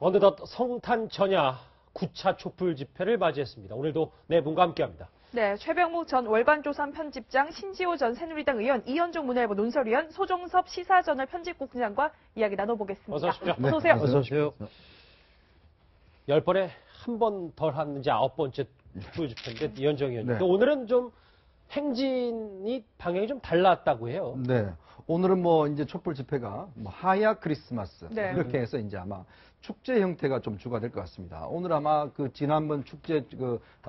어느덧 성탄 전야 9차 촛불 집회를 맞이했습니다. 오늘도 네 분과 함께합니다. 네, 최병묵 전 월간조선 편집장, 신지호 전 새누리당 의원, 이현종 문화일보 논설위원, 소종섭 시사저널 편집국장과 이야기 나눠보겠습니다. 어서 오십시오. 어서 오세요. 어서 오십시오. 10번에 한 번 덜 한 이제 9번째 촛불 집회인데 이현정 의원님. 네. 오늘은 좀 행진이 방향이 좀 달랐다고 해요. 네. 오늘은 뭐 이제 촛불 집회가 뭐 하야 크리스마스 네. 이렇게 해서 이제 아마 축제 형태가 좀 주가 될 것 같습니다. 오늘 아마 그 지난번 축제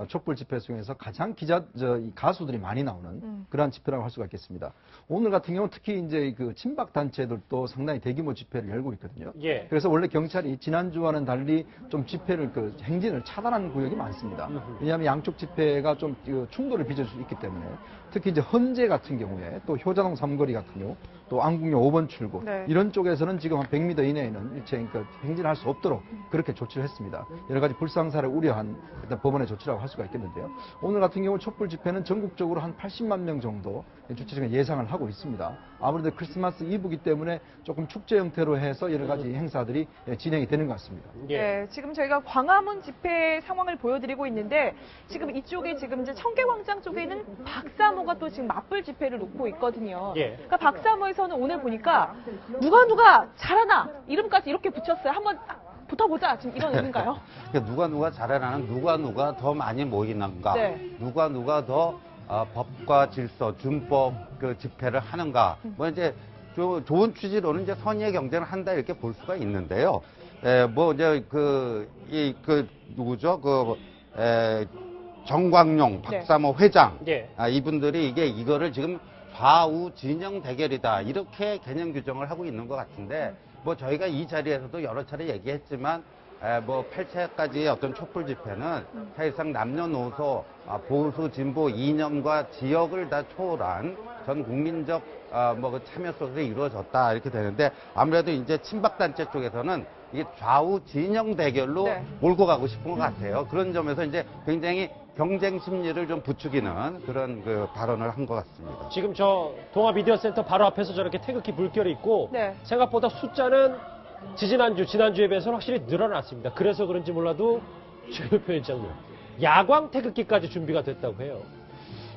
촛불 집회 중에서 가장 이 가수들이 많이 나오는 그러한 집회라고 할 수가 있겠습니다. 오늘 같은 경우 특히 이제 그 친박 단체들도 상당히 대규모 집회를 열고 있거든요. 예. 그래서 원래 경찰이 지난주와는 달리 좀 집회를 행진을 차단하는 구역이 많습니다. 왜냐하면 양쪽 집회가 좀 충돌을 빚을 수 있기 때문에 특히 이제 헌재 같은 경우에 또 효자동 삼거리 같은 경우 또 안국역 5번 출구 네. 이런 쪽에서는 지금 한 100m 이내에는 일체 행진할 수 없도록 그렇게 조치를 했습니다. 여러 가지 불상사를 우려한 일단 법원의 조치라고 할 수가 있겠는데요. 오늘 같은 경우 촛불 집회는 전국적으로 한 80만 명 정도 주최자가 예상을 하고 있습니다. 아무래도 크리스마스 이브이기 때문에 조금 축제 형태로 해서 여러 가지 행사들이 진행이 되는 것 같습니다. 예. 네, 지금 저희가 광화문 집회 상황을 보여드리고 있는데 지금 이쪽에 지금 이제 청계광장 쪽에 있는 박사모가 또 지금 맞불 집회를 놓고 있거든요. 예. 그러니까 박사모에서는 오늘 보니까 누가 잘하나 이름까지 이렇게 붙였어요. 한번 붙어보자 지금 이런 의미인가요? 그러니까 누가 잘하나는 누가 더 많이 모이는가, 네. 누가 더 법과 질서, 준법 그 집회를 하는가. 뭐 이제 좋은 취지로는 이제 선의의 경쟁을 한다 이렇게 볼 수가 있는데요. 뭐 이제 누구죠? 정광용 박사모 회장. 예. 이분들이 이거를 지금 좌우 진영 대결이다 이렇게 개념 규정을 하고 있는 것 같은데 뭐 저희가 이 자리에서도 여러 차례 얘기했지만 뭐 8차까지의 어떤 촛불 집회는 사실상 남녀노소 보수 진보 이념과 지역을 다 초월한 전 국민적 그 참여 속에서 이루어졌다 이렇게 되는데 아무래도 이제 친박 단체 쪽에서는 이게 좌우 진영 대결로 네. 몰고 가고 싶은 것 같아요. 그런 점에서 이제 굉장히 경쟁 심리를 좀 부추기는 그런 그 발언을 한 것 같습니다. 지금 저 동아미디어센터 바로 앞에서 저렇게 태극기 물결이 있고 네. 생각보다 숫자는 지난주에 비해서는 확실히 늘어났습니다. 그래서 그런지 몰라도 최 편집장님 야광 태극기까지 준비가 됐다고 해요.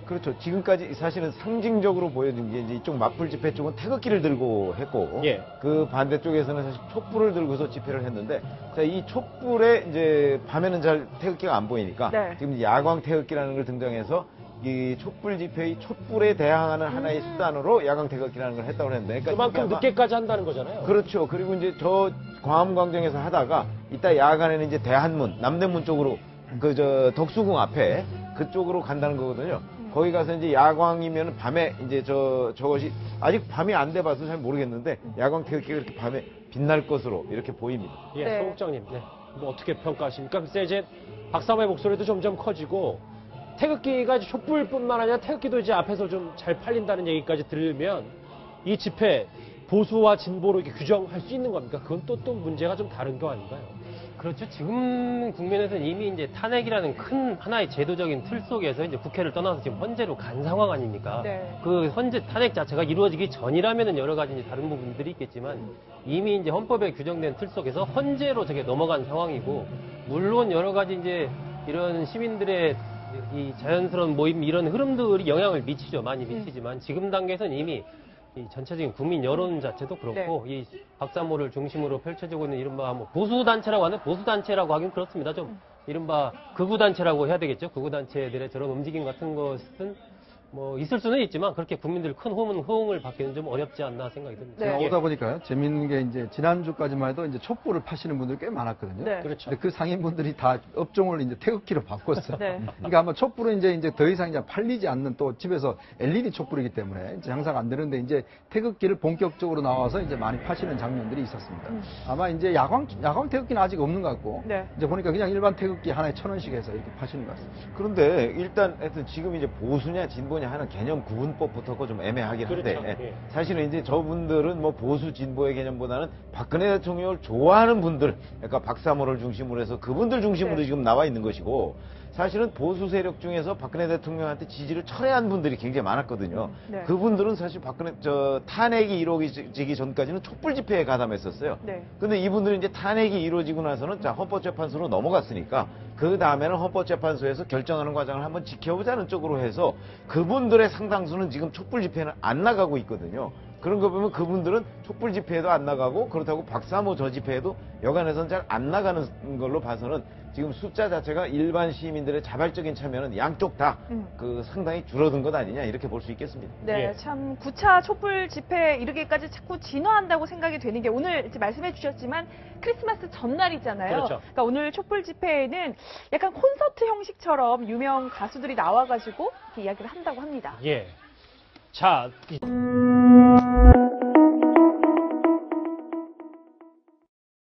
그렇죠. 지금까지 사실은 상징적으로 보여준 게 이제 이쪽 맞불 집회 쪽은 태극기를 들고 했고, 예. 그 반대쪽에서는 사실 촛불을 들고서 집회를 했는데, 자, 이 촛불에 이제 밤에는 잘 태극기가 안 보이니까, 네. 지금 야광 태극기라는 걸 등장해서 이 촛불 집회의 촛불에 대항하는 하나의 수단으로 야광 태극기라는 걸 했다고 했는데, 그러니까 그만큼 이게 아마 늦게까지 한다는 거잖아요. 그렇죠. 그리고 이제 저 광화문 광장에서 하다가 이따 야간에는 이제 대한문, 남대문 쪽으로 덕수궁 앞에 그쪽으로 간다는 거거든요. 거기 가서 이제 야광이면 밤에 이제 저것이 아직 밤이 안 돼봐서 잘 모르겠는데 야광 태극기가 이렇게 밤에 빛날 것으로 이렇게 보입니다. 예, 네. 송 국장님, 네. 뭐 어떻게 평가하십니까? 글쎄 이제 박사모의 목소리도 점점 커지고 태극기가 이제 촛불뿐만 아니라 태극기도 이제 앞에서 좀 잘 팔린다는 얘기까지 들으면 이 집회 보수와 진보로 이렇게 규정할 수 있는 겁니까? 그건 또 문제가 좀 다른 거 아닌가요? 그렇죠. 지금 국면에서는 이미 이제 탄핵이라는 큰 하나의 제도적인 틀 속에서 이제 국회를 떠나서 지금 헌재로 간 상황 아닙니까? 네. 그 헌재 탄핵 자체가 이루어지기 전이라면은 여러 가지 이제 다른 부분들이 있겠지만 이미 이제 헌법에 규정된 틀 속에서 헌재로 저게 넘어간 상황이고 물론 여러 가지 이제 이런 시민들의 이 자연스러운 모임 이런 흐름들이 영향을 미치죠. 많이 미치지만 지금 단계에서는 이미 이 전체적인 국민 여론 자체도 그렇고 이 박사모를 중심으로 펼쳐지고 있는 이른바 뭐 보수단체라고 하는 보수단체라고 하긴 그렇습니다. 좀 이른바 극우단체라고 해야 되겠죠. 극우단체들의 저런 움직임 같은 것은 뭐 있을 수는 있지만 그렇게 국민들 큰 호응을 받기는 좀 어렵지 않나 생각이 듭니다. 네. 제가 오다 보니까요. 재밌는 게 이제 지난주까지만 해도 이제 촛불을 파시는 분들이 꽤 많았거든요. 네. 그렇죠. 근데 그 상인분들이 다 업종을 이제 태극기로 바꿨어요. 네. 그러니까 아마 촛불은 이제 더 이상 이제 팔리지 않는 또 집에서 LED 촛불이기 때문에 이제 장사가 안 되는데 이제 태극기를 본격적으로 나와서 이제 많이 파시는 장면들이 있었습니다. 아마 이제 야광 태극기는 아직 없는 것 같고 네. 이제 보니까 그냥 일반 태극기 하나에 1,000원씩 해서 이렇게 파시는 것 같습니다. 그런데 일단 하여튼 지금 이제 보수냐 진보냐 하는 개념 구분법부터가 좀 애매하긴 한데 그렇죠. 예. 사실은 이제 저분들은 뭐 보수 진보의 개념보다는 박근혜 대통령을 좋아하는 분들, 그러니까 박사모를 중심으로 해서 그분들 중심으로 네. 지금 나와 있는 것이고 사실은 보수 세력 중에서 박근혜 대통령한테 지지를 철회한 분들이 굉장히 많았거든요. 네. 그분들은 사실 탄핵이 이루어지기 전까지는 촛불 집회에 가담했었어요. 네. 근데 이분들은 이제 탄핵이 이루어지고 나서는 자, 헌법재판소로 넘어갔으니까 그 다음에는 헌법재판소에서 결정하는 과정을 한번 지켜보자는 쪽으로 해서 그분들의 상당수는 지금 촛불 집회는 안 나가고 있거든요. 그런 거 보면 그분들은 촛불 집회에도 안 나가고 그렇다고 박사모 저 집회에도 여간에서는 잘 안 나가는 걸로 봐서는 지금 숫자 자체가 일반 시민들의 자발적인 참여는 양쪽 다 상당히 줄어든 것 아니냐 이렇게 볼 수 있겠습니다. 네, 예. 참 9차 촛불 집회 이르기까지 자꾸 진화한다고 생각이 되는 게 오늘 이제 말씀해 주셨지만 크리스마스 전날이잖아요. 그렇죠. 그러니까 오늘 촛불 집회에는 약간 콘서트 형식처럼 유명 가수들이 나와가지고 이렇게 이야기를 한다고 합니다. 예. 자,